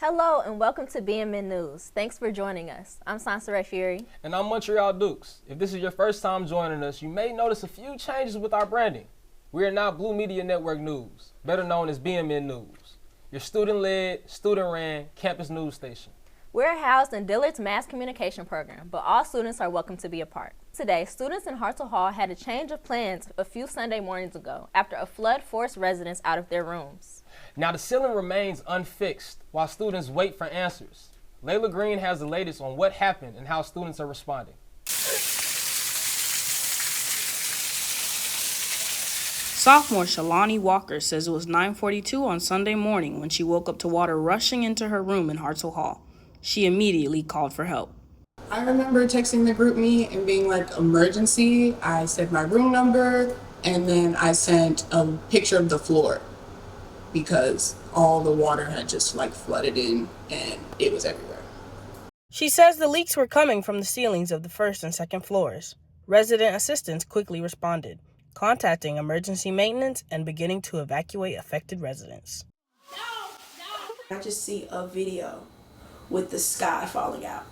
Hello and welcome to BMN News. Thanks for joining us. I'm Sonse'rae Fuery. And I'm Montreal Dukes. If this is your first time joining us, you may notice a few changes with our branding. We are now Bleu Media Network News, better known as BMN News, your student-led, student-ran campus news station. We're housed in Dillard's mass communication program, but all students are welcome to be a part. Today, students in Hartselle Hall had a change of plans a few Sunday mornings ago after a flood forced residents out of their rooms. Now the ceiling remains unfixed while students wait for answers. Laylah Green has the latest on what happened and how students are responding. Sophomore Shalani Walker says it was 9:42 on Sunday morning when she woke up to water rushing into her room in Hartselle Hall. She immediately called for help. I remember texting the group me and being like, emergency. I said my room number, and then I sent a picture of the floor because all the water had just flooded in and it was everywhere. She says the leaks were coming from the ceilings of the first and second floors. Resident assistants quickly responded, contacting emergency maintenance and beginning to evacuate affected residents. I just see a video with the sky falling out.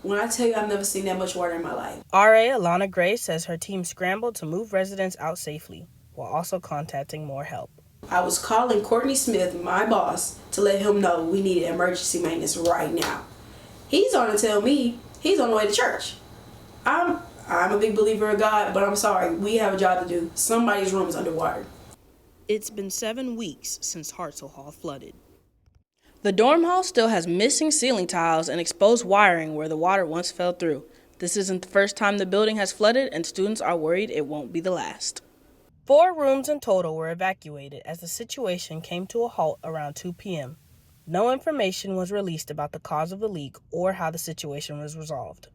When I tell you I've never seen that much water in my life. RA Alana Gray says her team scrambled to move residents out safely while also contacting more help. I was calling Courtney Smith, my boss, to let him know we needed emergency maintenance right now. He's on to tell me he's on the way to church. I'm a big believer of God, but I'm sorry, we have a job to do. Somebody's room is underwater. It's been 7 weeks since Hartselle Hall flooded. The dorm hall still has missing ceiling tiles and exposed wiring where the water once fell through. This isn't the first time the building has flooded, and students are worried it won't be the last. 4 rooms in total were evacuated as the situation came to a halt around 2 p.m. No information was released about the cause of the leak or how the situation was resolved.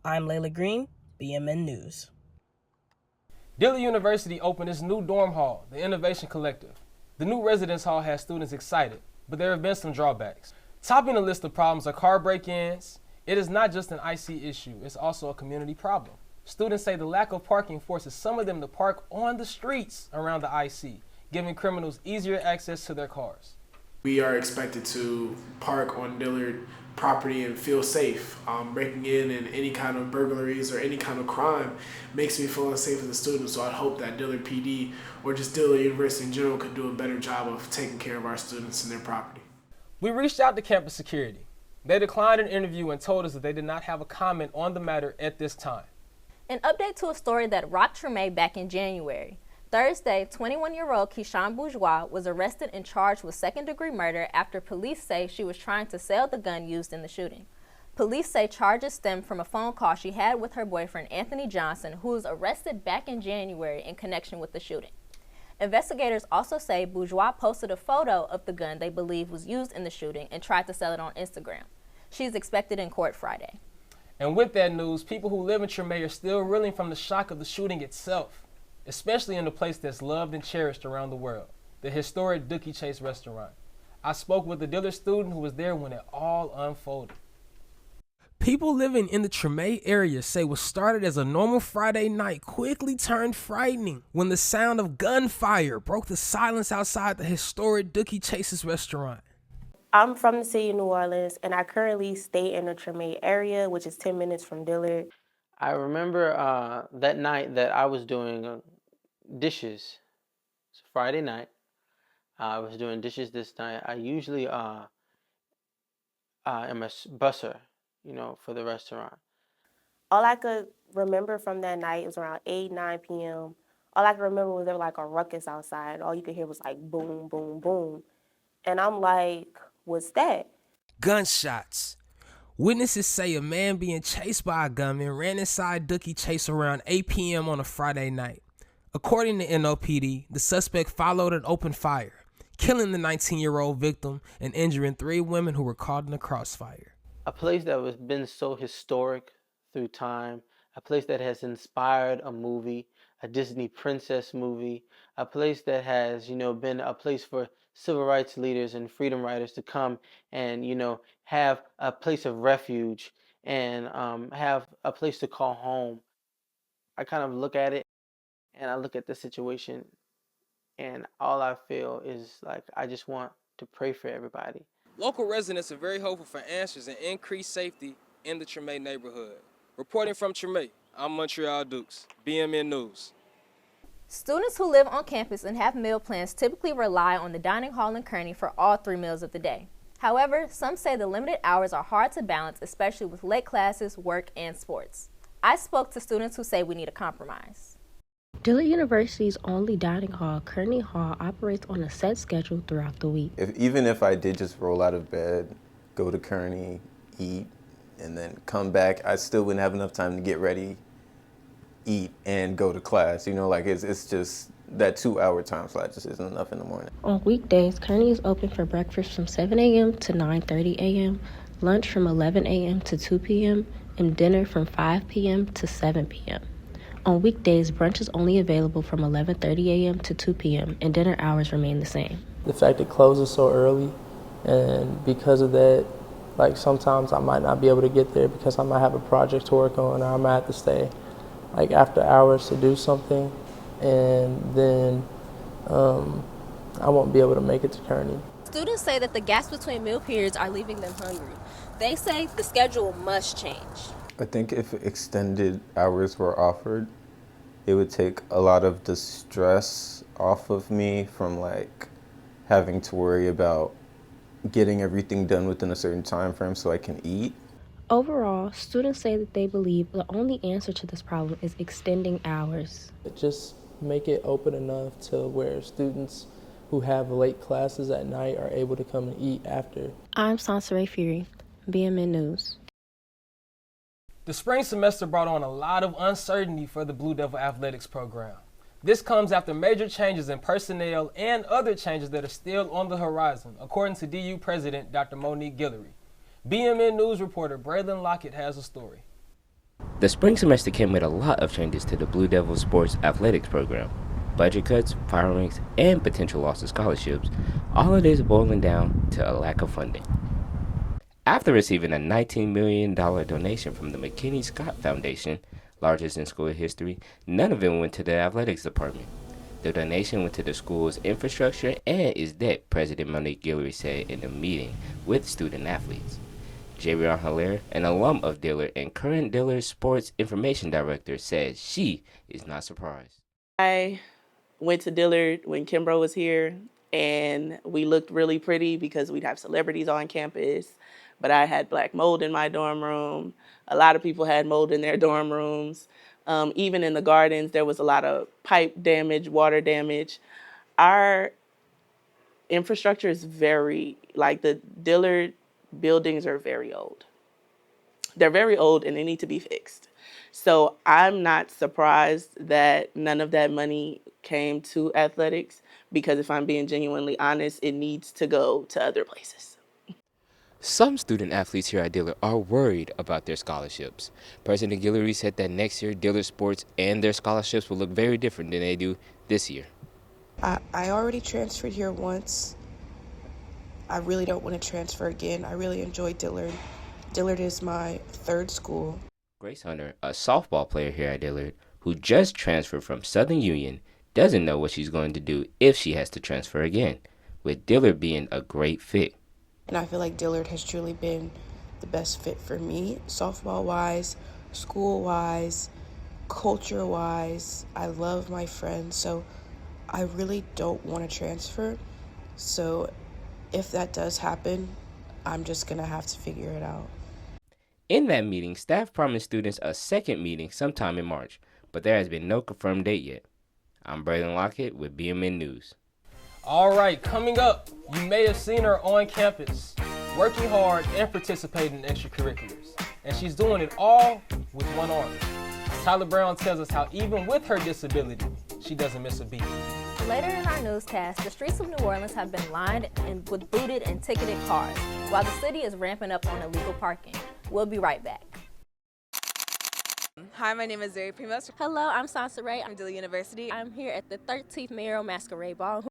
I'm Laylah Green, BMN News. Dillard University opened its new dorm hall, the Innovation Collective. The new residence hall has students excited, but there have been some drawbacks. Topping the list of problems are car break-ins. It is not just an IC issue, it's also a community problem. Students say the lack of parking forces some of them to park on the streets around the IC, giving criminals easier access to their cars. We are expected to park on Dillard property and feel safe. Breaking in and any kind of burglaries or any kind of crime makes me feel unsafe as a student, so I hope that Dillard PD or just Dillard University in general could do a better job of taking care of our students and their property. We reached out to campus security. They declined an interview and told us that they did not have a comment on the matter at this time. An update to a story that rocked Treme back in January. Thursday, 21-year-old Keyshawn Bourgeois was arrested and charged with second-degree murder after police say she was trying to sell the gun used in the shooting. Police say charges stem from a phone call she had with her boyfriend Anthony Johnson, who was arrested back in January in connection with the shooting. Investigators also say Bourgeois posted a photo of the gun they believe was used in the shooting and tried to sell it on Instagram. She's expected in court Friday. And with that news, people who live in Treme are still reeling from the shock of the shooting itself, especially in a place that's loved and cherished around the world, the historic Dookie Chase restaurant. I spoke with a Dillard student who was there when it all unfolded. People living in the Treme area say what started as a normal Friday night quickly turned frightening when the sound of gunfire broke the silence outside the historic Dookie Chase's restaurant. I'm from the city of New Orleans, and I currently stay in the Treme area, which is 10 minutes from Dillard. I remember that night that I was doing dishes. It's Friday night. I was doing dishes this night. I usually am a busser, for the restaurant. All I could remember from that night was around 8, 9 p.m. All I could remember was there was like a ruckus outside. All you could hear was like boom, boom, boom. And I'm like, what's that? Gunshots. Witnesses say a man being chased by a gunman ran inside Dookie Chase around 8 p.m. on a Friday night. According to NOPD, the suspect followed and opened fire, killing the 19-year-old victim and injuring 3 women who were caught in the crossfire. A place that has been so historic through time, a place that has inspired a movie, a Disney princess movie, a place that has, been a place for civil rights leaders and freedom riders to come and, have a place of refuge and have a place to call home. I kind of look at it and I look at the situation and all I feel is like I just want to pray for everybody. Local residents are very hopeful for answers and increased safety in the Treme neighborhood. Reporting from Treme, I'm Montreal Dukes, BMN News. Students who live on campus and have meal plans typically rely on the dining hall in Kearney for all 3 meals of the day. However, some say the limited hours are hard to balance, especially with late classes, work, and sports. I spoke to students who say we need a compromise. Dillard University's only dining hall, Kearney Hall, operates on a set schedule throughout the week. Even if I did just roll out of bed, go to Kearney, eat, and then come back, I still wouldn't have enough time to get ready, eat, and go to class. It's just that 2-hour time slot just isn't enough in the morning. On weekdays, Kearney is open for breakfast from 7 a.m. to 9:30 a.m., lunch from 11 a.m. to 2 p.m., and dinner from 5 p.m. to 7 p.m. On weekdays, brunch is only available from 11:30 a.m. to 2 p.m., and dinner hours remain the same. The fact it closes so early, and because of that, sometimes I might not be able to get there because I might have a project to work on, or I might have to stay after hours to do something, and then I won't be able to make it to Kearney. Students say that the gaps between meal periods are leaving them hungry. They say the schedule must change. I think if extended hours were offered, it would take a lot of the stress off of me from having to worry about getting everything done within a certain time frame so I can eat. Overall, students say that they believe the only answer to this problem is extending hours. Just make it open enough to where students who have late classes at night are able to come and eat after. I'm Sonse'rae Fuery, BMN News. The spring semester brought on a lot of uncertainty for the Blue Devil athletics program. This comes after major changes in personnel and other changes that are still on the horizon, according to DU President Dr. Monique Guillory. BMN News reporter Braylon Lockett has a story. The spring semester came with a lot of changes to the Blue Devil sports athletics program. Budget cuts, firings, and potential loss of scholarships, all of this boiling down to a lack of funding. After receiving a $19 million donation from the McKinney Scott Foundation, largest in school history, none of it went to the athletics department. The donation went to the school's infrastructure and its debt, President Monique Guillory said in a meeting with student athletes. Jayren Etienne, an alum of Dillard and current Dillard Sports Information Director, said she is not surprised. I went to Dillard when Kimbrough was here, and we looked really pretty because we'd have celebrities on campus, but I had black mold in my dorm room. A lot of people had mold in their dorm rooms. Even in the gardens, there was a lot of pipe damage, water damage. Our infrastructure is the Dillard buildings are very old. They're very old and they need to be fixed. So I'm not surprised that none of that money came to athletics, because if I'm being genuinely honest, it needs to go to other places. Some student athletes here at Dillard are worried about their scholarships. President Guillory said that next year, Dillard sports and their scholarships will look very different than they do this year. I already transferred here once. I really don't want to transfer again. I really enjoyed Dillard. Dillard is my third school. Grace Hunter, a softball player here at Dillard, who just transferred from Southern Union, doesn't know what she's going to do if she has to transfer again, with Dillard being a great fit. And I feel like Dillard has truly been the best fit for me, softball-wise, school-wise, culture-wise. I love my friends, so I really don't want to transfer. So if that does happen, I'm just going to have to figure it out. In that meeting, staff promised students a second meeting sometime in March, but there has been no confirmed date yet. I'm Braylon Lockett with BMN News. All right, coming up, you may have seen her on campus, working hard and participating in extracurriculars. And she's doing it all with one arm. Tyler Brown tells us how even with her disability, she doesn't miss a beat. Later in our newscast, the streets of New Orleans have been lined with booted and ticketed cars, while the city is ramping up on illegal parking. We'll be right back. Hi, my name is Zuri Primos. Hello, I'm Sonse'rae. I'm Dillard University. I'm here at the 13th Mayoral Masquerade Ball.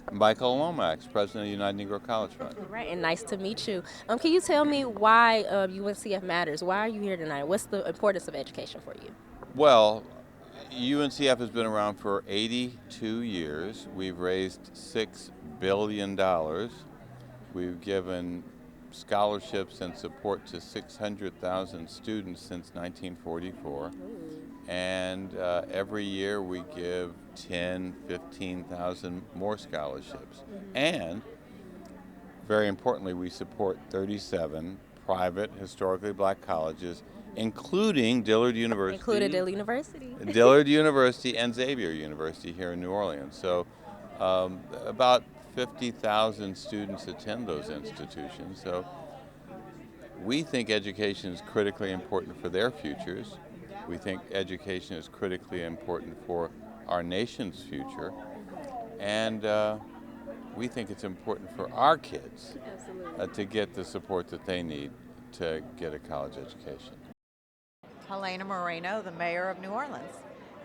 I'm Michael Lomax, president of United Negro College Fund. Right, and nice to meet you. Can you tell me why UNCF matters? Why are you here tonight? What's the importance of education for you? Well, UNCF has been around for 82 years. We've raised $6 billion. We've given scholarships and support to 600,000 students since 1944. And every year we give 10, 15,000 more scholarships. And very importantly, we support 37 private, historically black colleges, including Dillard University. Included Dillard University. Dillard University and Xavier University here in New Orleans. So about 50,000 students attend those institutions. So we think education is critically important for their futures. We think education is critically important for our nation's future. And we think it's important for our kids to get the support that they need to get a college education. Helena Moreno, the mayor of New Orleans.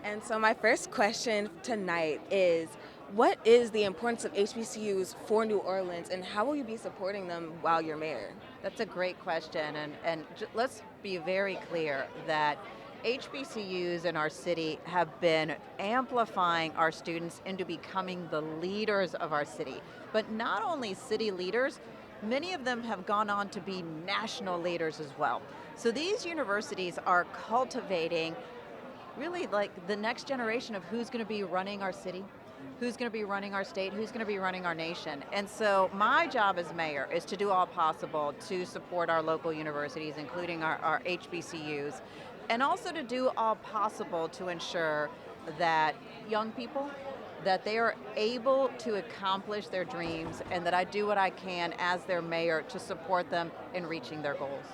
And so my first question tonight is, what is the importance of HBCUs for New Orleans, and how will you be supporting them while you're mayor? That's a great question, and let's be very clear that HBCUs in our city have been amplifying our students into becoming the leaders of our city. But not only city leaders, many of them have gone on to be national leaders as well. So these universities are cultivating really like the next generation of who's going to be running our city, who's going to be running our state, who's going to be running our nation. And so my job as mayor is to do all possible to support our local universities, including our HBCUs, and also to do all possible to ensure that young people, that they are able to accomplish their dreams, and that I do what I can as their mayor to support them in reaching their goals.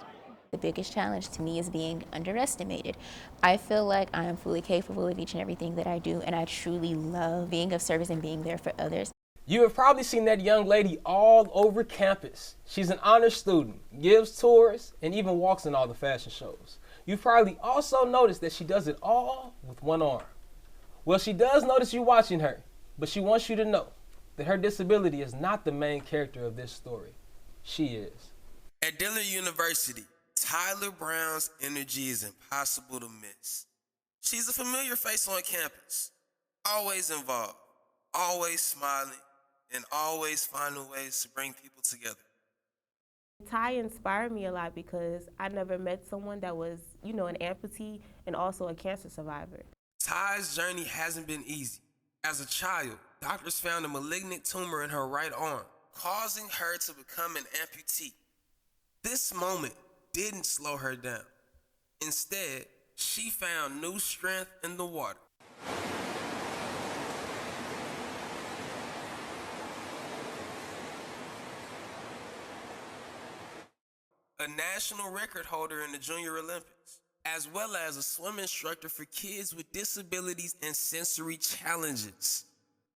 The biggest challenge to me is being underestimated. I feel like I am fully capable of each and everything that I do, and I truly love being of service and being there for others. You have probably seen that young lady all over campus. She's an honor student, gives tours, and even walks in all the fashion shows. You've probably also noticed that she does it all with one arm. Well, she does notice you watching her, but she wants you to know that her disability is not the main character of this story. She is. At Dillard University, Tyler Brown's energy is impossible to miss. She's a familiar face on campus, always involved, always smiling, and always finding ways to bring people together. Ty inspired me a lot because I never met someone that was, an amputee and also a cancer survivor. Ty's journey hasn't been easy. As a child, doctors found a malignant tumor in her right arm, causing her to become an amputee. This moment didn't slow her down. Instead, she found new strength in the water. A national record holder in the Junior Olympics, as well as a swim instructor for kids with disabilities and sensory challenges.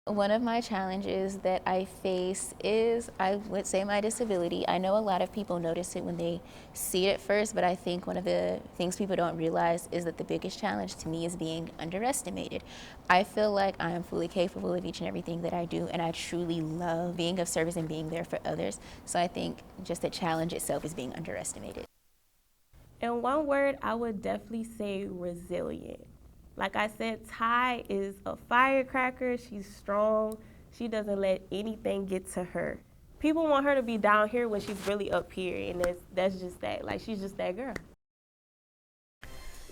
One of my challenges that I face is, I would say, my disability. I know a lot of people notice it when they see it at first, but I think one of the things people don't realize is that the biggest challenge to me is being underestimated. I feel like I am fully capable of each and everything that I do, and I truly love being of service and being there for others. So I think just the challenge itself is being underestimated. In one word, I would definitely say resilient. Like I said, Ty is a firecracker. She's strong. She doesn't let anything get to her. People want her to be down here when she's really up here, and that's just that. Like, she's just that girl.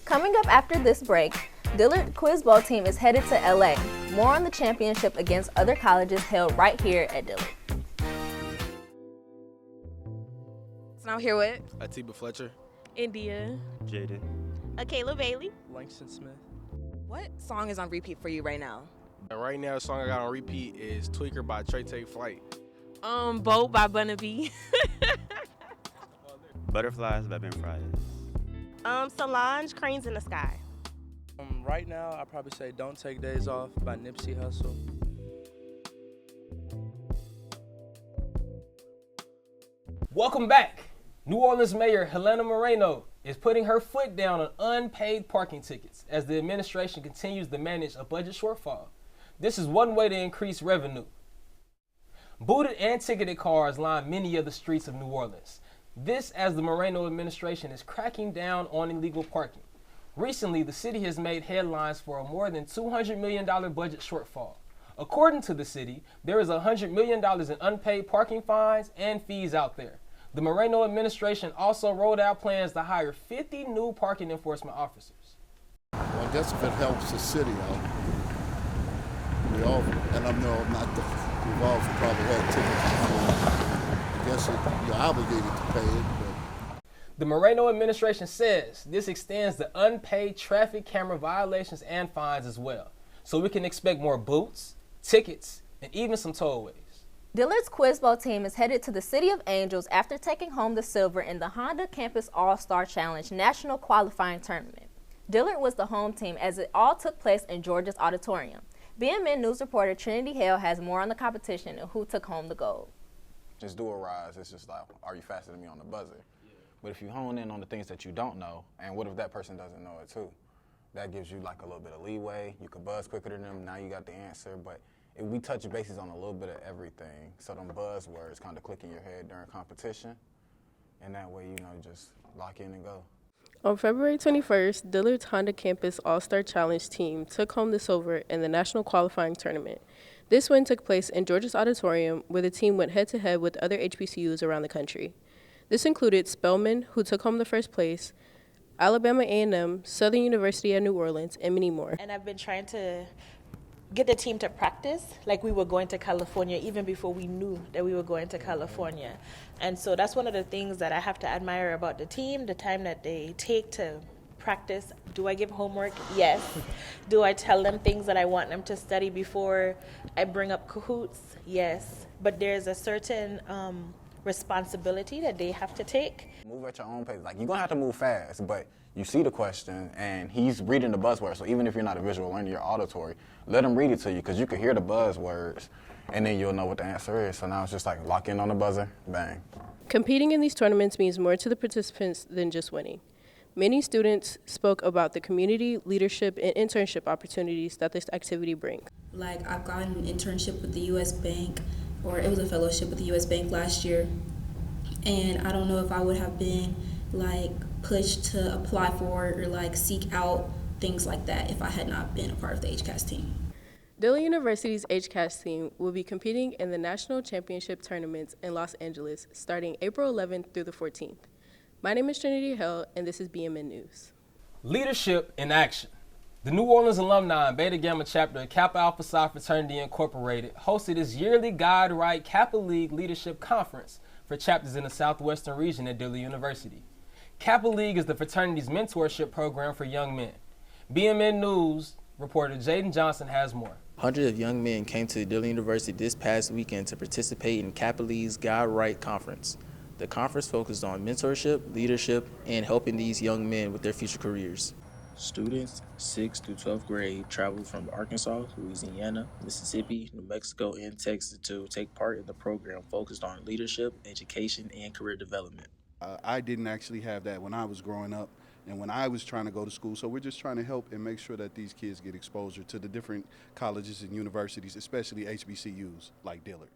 Coming up after this break, Dillard Quiz Bowl team is headed to LA. More on the championship against other colleges held right here at Dillard. So I'm here with Atiba Fletcher, India, Jaden, Akayla Bailey, Langston Smith. What song is on repeat for you right now? Right now, the song I got on repeat is Tweaker by Trey Take Flight. Boat by Bunna B. Butterflies by Ben Friars. Solange, Cranes in the Sky. Right now, I'd probably say Don't Take Days Off by Nipsey Hussle. Welcome back. New Orleans Mayor Helena Moreno is putting her foot down on unpaid parking tickets as the administration continues to manage a budget shortfall. This is one way to increase revenue. Booted and ticketed cars line many of the streets of New Orleans. This as the Moreno administration is cracking down on illegal parking. Recently, the city has made headlines for a more than $200 million budget shortfall. According to the city, there is $100 million in unpaid parking fines and fees out there. The Moreno administration also rolled out plans to hire 50 new parking enforcement officers. Well, I guess if it helps the city out, we all, and I know not the, we've all probably had tickets. I guess you're obligated to pay it. But. The Moreno administration says this extends to unpaid traffic camera violations and fines as well. So we can expect more boots, tickets, and even some tollways. Dillard's Quiz Bowl team is headed to the City of Angels after taking home the silver in the Honda Campus All-Star Challenge National Qualifying Tournament. Dillard was the home team as it all took place in Georgia's auditorium. BMN News reporter Trinity Hale has more on the competition and who took home the gold. Just do a rise. It's just like, are you faster than me on the buzzer? But if you hone in on the things that you don't know, and what if that person doesn't know it too? That gives you like a little bit of leeway. You could buzz quicker than them. Now you got the answer. But if we touch bases on a little bit of everything, so them buzzwords kind of click in your head during competition, and that way, you know, just lock in and go. On February 21st, Dillard's Honda Campus All-Star Challenge team took home the silver in the National Qualifying Tournament. This win took place in Georgia's auditorium, where the team went head-to-head with other HBCUs around the country. This included Spelman, who took home the first place, Alabama A&M, Southern University at New Orleans, and many more. And I've been trying to get the team to practice like we were going to California even before we knew that we were going to California. And so that's one of the things that I have to admire about the team, the time that they take to practice. Do I give homework? Yes. Do I tell them things that I want them to study before I bring up Cahoots? Yes. But there's a certain responsibility that they have to take. Move at your own pace. Like, you're going to have to move fast, but you see the question, and he's reading the buzzwords. So even if you're not a visual learner, you're auditory, let him read it to you, because you can hear the buzzwords, and then you'll know what the answer is. So now it's just like lock in on the buzzer, bang. Competing in these tournaments means more to the participants than just winning. Many students spoke about the community, leadership, and internship opportunities that this activity brings. Like, I've gotten an internship with the U.S. Bank, or it was a fellowship with the U.S. Bank last year, and I don't know if I would have been like pushed to apply for or like seek out things like that if I had not been a part of the HCAS team. Dillard University's HCAS team will be competing in the national championship tournaments in Los Angeles starting April 11th through the 14th. My name is Trinity Hale, and this is BMN News. Leadership in action. The New Orleans alumni and Beta Gamma chapter of Kappa Alpha Psi Fraternity Incorporated hosted its yearly Guide Right Kappa League Leadership Conference for chapters in the Southwestern region at Dillard University. Kappa League is the fraternity's mentorship program for young men. BMN News reporter Jaden Johnson has more. Hundreds of young men came to Dillard University this past weekend to participate in Kappa League's Guide Right Conference. The conference focused on mentorship, leadership, and helping these young men with their future careers. Students 6th through 12th grade traveled from Arkansas, Louisiana, Mississippi, New Mexico, and Texas to take part in the program focused on leadership, education, and career development. I didn't actually have that when I was growing up and when I was trying to go to school. So we're just trying to help and make sure that these kids get exposure to the different colleges and universities, especially HBCUs like Dillard.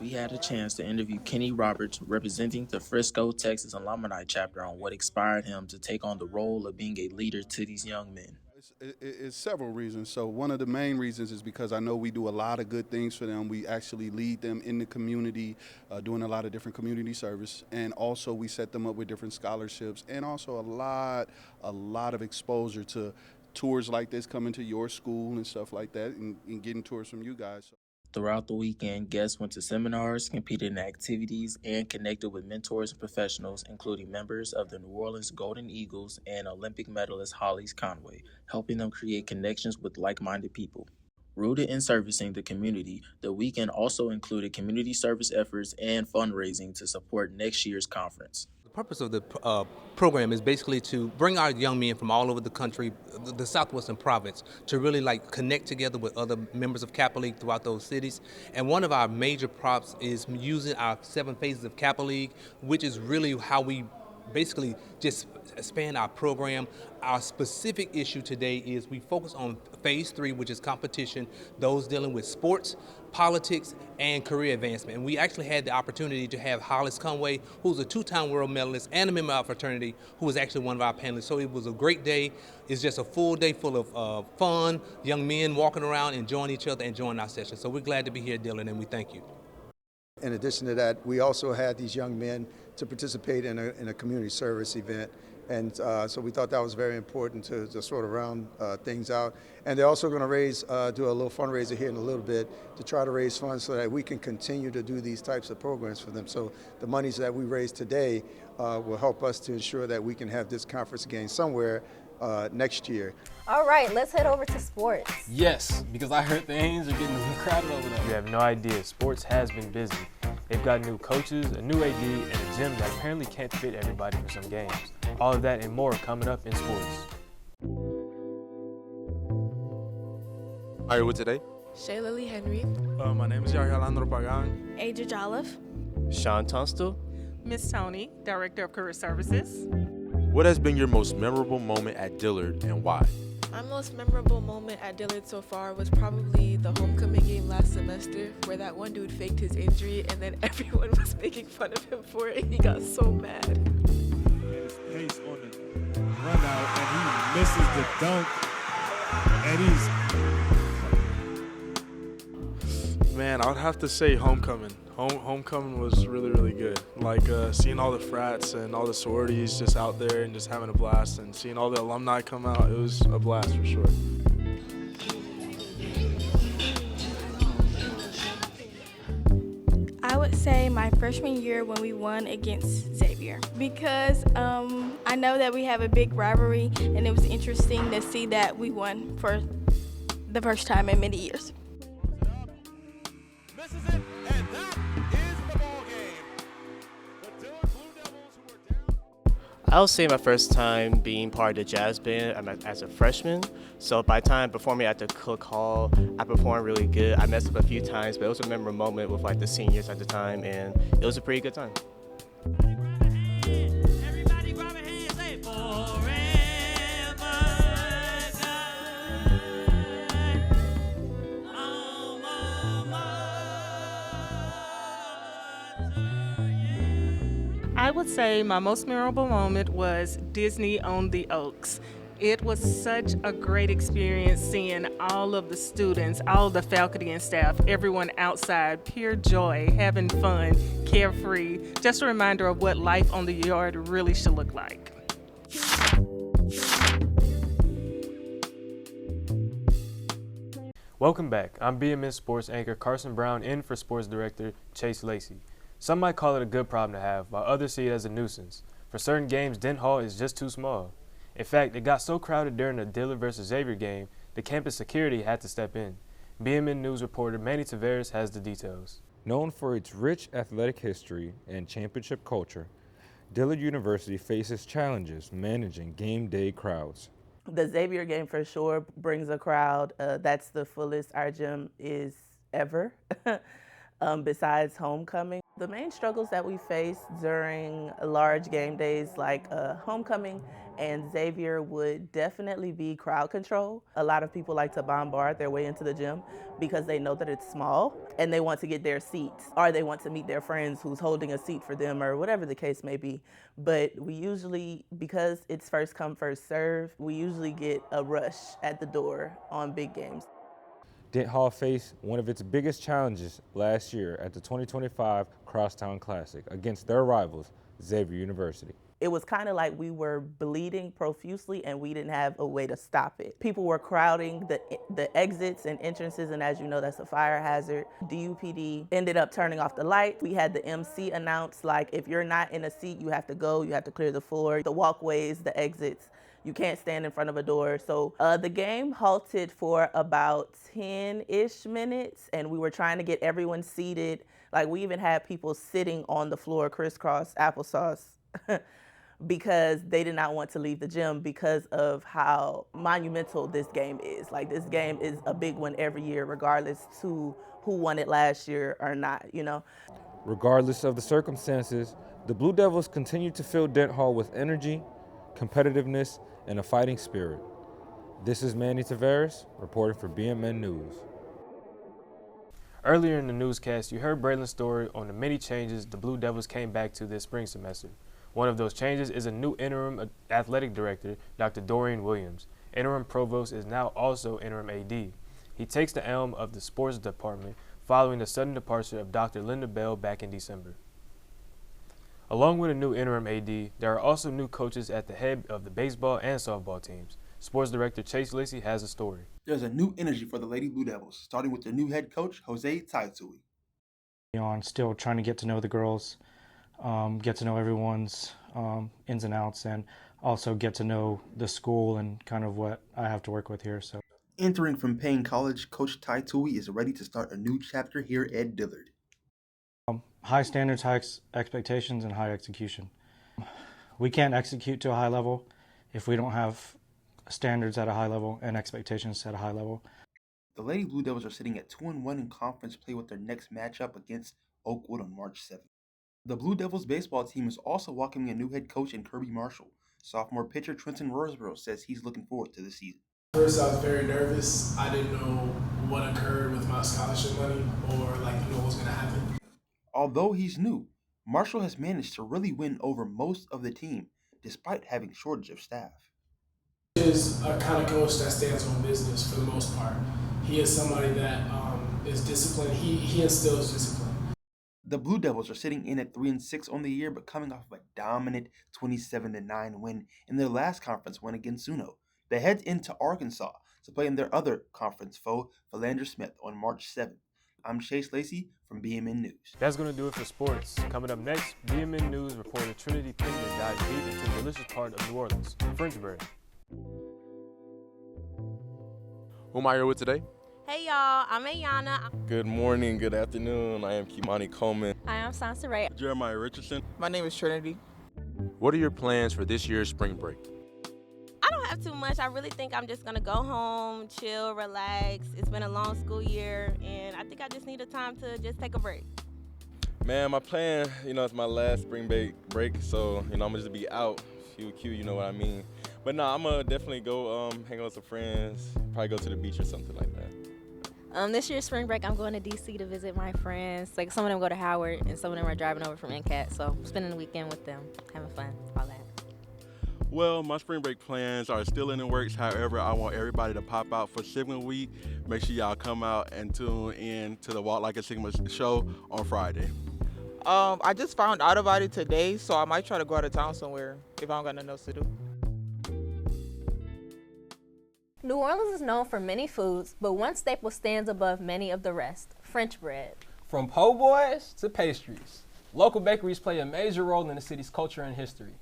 We had a chance to interview Kenny Roberts, representing the Frisco, Texas alumni chapter, on what inspired him to take on the role of being a leader to these young men. It's several reasons. So one of the main reasons is because I know we do a lot of good things for them. We actually lead them in the community, doing a lot of different community service. And also we set them up with different scholarships and also a lot of exposure to tours like this, coming to your school and stuff like that, and getting tours from you guys. Throughout the weekend, guests went to seminars, competed in activities, and connected with mentors and professionals, including members of the New Orleans Golden Eagles and Olympic medalist Hollis Conway, helping them create connections with like-minded people. Rooted in servicing the community, the weekend also included community service efforts and fundraising to support next year's conference. The purpose of the program is basically to bring our young men from all over the country, the southwestern province, to really connect together with other members of Kappa League throughout those cities. And one of our major props is using our 7 phases of Kappa League, which is really how we basically just expand our program. Our specific issue today is we focus on phase 3, which is competition, those dealing with sports, politics, and career advancement. And we actually had the opportunity to have Hollis Conway, who's a 2-time world medalist and a member of our fraternity, who was actually one of our panelists. So it was a great day. It's just a full day full of fun, young men walking around, enjoying each other, enjoying our session. So we're glad to be here, Dillard, and we thank you. In addition to that, we also had these young men to participate in a community service event. And so we thought that was very important to sort of round things out. And they're also going to do a little fundraiser here in a little bit to try to raise funds so that we can continue to do these types of programs for them. So the monies that we raise today will help us to ensure that we can have this conference again somewhere next year. All right, let's head over to sports. Yes, because I heard the A's are getting crowded over there. You have no idea. Sports has been busy. They've got new coaches, a new AD, and a gym that apparently can't fit everybody for some games. All of that and more coming up in sports. Are you with today? Shayla Lee Henry. My name is Yarhalandro Pagan. Adria Jolliffe. Sean Tunstall. Miss Tony, Director of Career Services. What has been your most memorable moment at Dillard and why? My most memorable moment at Dillard so far was probably the homecoming game last semester where that one dude faked his injury and then everyone was making fun of him for it. He got so mad. His pace on the run out and he misses the dunk and Man, I would have to say homecoming. Homecoming was really, really good. Like seeing all the frats and all the sororities just out there and just having a blast and seeing all the alumni come out, it was a blast for sure. I would say my freshman year when we won against Xavier because I know that we have a big rivalry and it was interesting to see that we won for the first time in many years. I'll say my first time being part of the jazz band as a freshman. So by the time performing at the Cook Hall, I performed really good. I messed up a few times, but it was a memorable moment with like the seniors at the time, and it was a pretty good time. I would say my most memorable moment was Disney on the Oaks. It was such a great experience seeing all of the students, all the faculty and staff, everyone outside, pure joy, having fun, carefree. Just a reminder of what life on the yard really should look like. Welcome back. I'm BMN Sports anchor Carson Brown in for Sports Director Chase Lacey. Some might call it a good problem to have, while others see it as a nuisance. For certain games, Dent Hall is just too small. In fact, it got so crowded during the Dillard versus Xavier game, the campus security had to step in. BMN News reporter Emmanuel Taveras has the details. Known for its rich athletic history and championship culture, Dillard University faces challenges managing game day crowds. The Xavier game for sure brings a crowd. That's the fullest our gym is ever, besides homecoming. The main struggles that we face during large game days like homecoming and Xavier would definitely be crowd control. A lot of people like to bombard their way into the gym because they know that it's small and they want to get their seats or they want to meet their friends who's holding a seat for them or whatever the case may be. But we usually, because it's first come, first serve, we usually get a rush at the door on big games. Dent Hall faced one of its biggest challenges last year at the 2025 Crosstown Classic against their rivals, Xavier University. It was kind of like we were bleeding profusely and we didn't have a way to stop it. People were crowding the exits and entrances, and as you know, that's a fire hazard. DUPD ended up turning off the lights. We had the MC announce, like, if you're not in a seat, you have to go, you have to clear the floor, the walkways, the exits. You can't stand in front of a door. So the game halted for about 10-ish minutes, and we were trying to get everyone seated. Like, we even had people sitting on the floor, crisscross applesauce, because they did not want to leave the gym because of how monumental this game is. Like, this game is a big one every year, regardless to who won it last year or not, you know? Regardless of the circumstances, the Blue Devils continue to fill Dent Hall with energy, competitiveness, and a fighting spirit. This is Emmanuel Taveras, reporting for BMN News. Earlier in the newscast, you heard Braylon's story on the many changes the Blue Devils came back to this spring semester. One of those changes is a new interim athletic director, Dr. Jayren Williams. Interim provost is now also interim AD. He takes the helm of the sports department following the sudden departure of Dr. Linda Bell back in December. Along with a new interim AD, there are also new coaches at the head of the baseball and softball teams. Sports director Chase Lacey has a story. There's a new energy for the Lady Blue Devils, starting with their new head coach, Jose Taitui. I'm still trying to get to know the girls, get to know everyone's ins and outs, and also get to know the school and kind of what I have to work with here. So, entering from Payne College, Coach Taitui is ready to start a new chapter here at Dillard. High standards, high expectations, and high execution. We can't execute to a high level if we don't have standards at a high level and expectations at a high level. The Lady Blue Devils are sitting at 2-1 in conference play with their next matchup against Oakwood on March 7th. The Blue Devils baseball team is also welcoming a new head coach in Kirby Marshall. Sophomore pitcher Trenton Roseborough says he's looking forward to the season. First, I was very nervous. I didn't know what occurred with my scholarship money or what was going to happen. Although he's new, Marshall has managed to really win over most of the team despite having shortage of staff. He is a kind of coach that stands on business for the most part. He is somebody that is disciplined. He instills discipline. The Blue Devils are sitting in at 3-6 on the year, but coming off of a dominant 27-9 win in their last conference win against Zuno. They head into Arkansas to play in their other conference foe, Philander Smith, on March 7th. I'm Chase Lacey from BMN News. That's going to do it for sports. Coming up next, BMN News reporter Trinity Pender dives deep into the delicious part of New Orleans, French bread. Who am I here with today? Hey y'all, I'm Ayana. Good morning, good afternoon. I am Kimani Coleman. I am Sonse'rae. Jeremiah Richardson. My name is Trinity. What are your plans for this year's spring break? I don't have too much. I really think I'm just gonna go home, chill, relax. It's been a long school year, and I think I just need a time to just take a break. Man, my plan, it's my last spring break, so, I'm gonna just be out. Q, you know what I mean. But I'm gonna definitely go hang out with some friends, probably go to the beach or something like that. This year's spring break, I'm going to D.C. to visit my friends. Like, some of them go to Howard, and some of them are driving over from NCAT, so spending the weekend with them, having fun, all that. Well, my spring break plans are still in the works. However, I want everybody to pop out for Sigma Week. Make sure y'all come out and tune in to the Walk Like a Sigma show on Friday. I just found out about it today, so I might try to go out of town somewhere if I don't got nothing else to do. New Orleans is known for many foods, but one staple stands above many of the rest: French bread. From po' boys to pastries, local bakeries play a major role in the city's culture and history.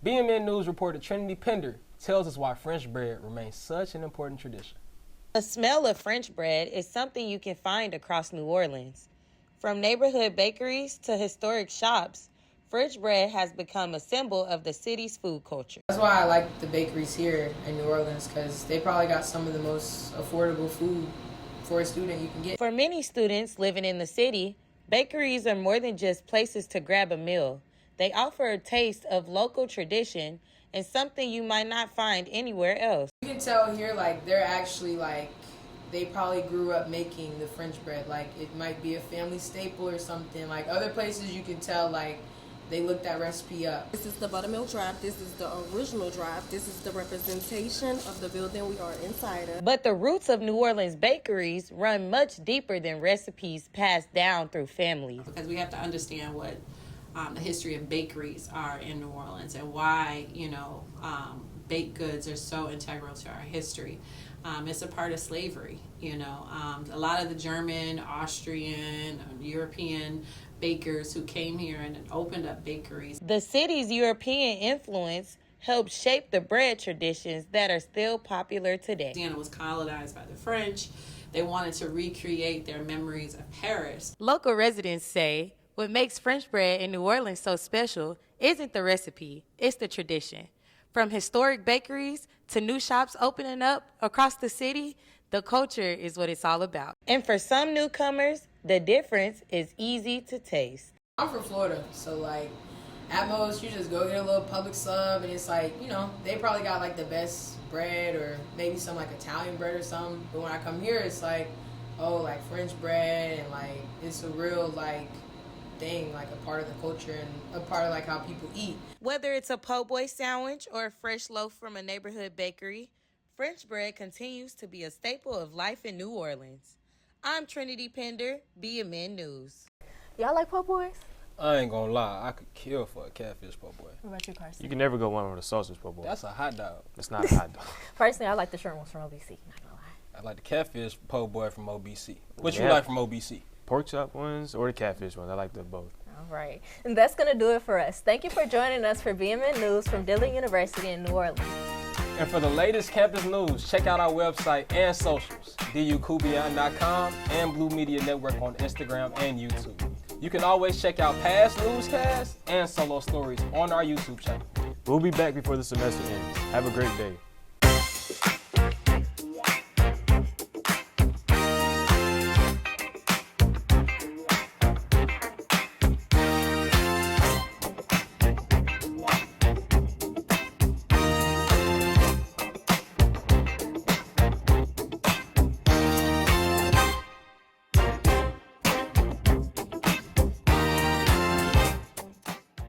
BMN News reporter Trenity Pender tells us why French bread remains such an important tradition. The smell of French bread is something you can find across New Orleans. From neighborhood bakeries to historic shops, French bread has become a symbol of the city's food culture. That's why I like the bakeries here in New Orleans, because they probably got some of the most affordable food for a student you can get. For many students living in the city, bakeries are more than just places to grab a meal. They offer a taste of local tradition and something you might not find anywhere else. You can tell here, they're actually, they probably grew up making the French bread. It might be a family staple or something. Other places you can tell, they looked that recipe up. This is the buttermilk drive. This is the original drive. This is the representation of the building we are inside of. But the roots of New Orleans bakeries run much deeper than recipes passed down through families. Because we have to understand what the history of bakeries are in New Orleans and why, baked goods are so integral to our history. It's a part of slavery, a lot of the German, Austrian, European bakers who came here and opened up bakeries. The city's European influence helped shape the bread traditions that are still popular today. Louisiana was colonized by the French. They wanted to recreate their memories of Paris. Local residents say what makes French bread in New Orleans so special isn't the recipe, it's the tradition. From historic bakeries to new shops opening up across the city, the culture is what it's all about. And for some newcomers, the difference is easy to taste. I'm from Florida, so like at most you just go get a little public sub, and it's like, you know, they probably got like the best bread or maybe some like Italian bread or something. But when I come here, it's like, oh, like French bread, and like it's a real like thing, like a part of the culture and a part of like how people eat. Whether it's a po' boy sandwich or a fresh loaf from a neighborhood bakery, French bread continues to be a staple of life in New Orleans. I'm Trinity Pender, BMN News. Y'all like po' boys? I ain't gonna lie, I could kill for a catfish po' boy. What about you, Carson? You can never go wrong with a sausage po' boy. That's a hot dog. It's not a hot dog. Personally, I like the shrimp ones from OBC. Not gonna lie. I like the catfish po' boy from OBC. What Yeah. you like from OBC? Pork chop ones or the catfish ones. I like them both. All right. And that's going to do it for us. Thank you for joining us for BMN News from Dillard University in New Orleans. And for the latest campus news, check out our website and socials, dukubian.com and Bleu Media Network on Instagram and YouTube. You can always check out past newscasts and solo stories on our YouTube channel. We'll be back before the semester ends. Have a great day.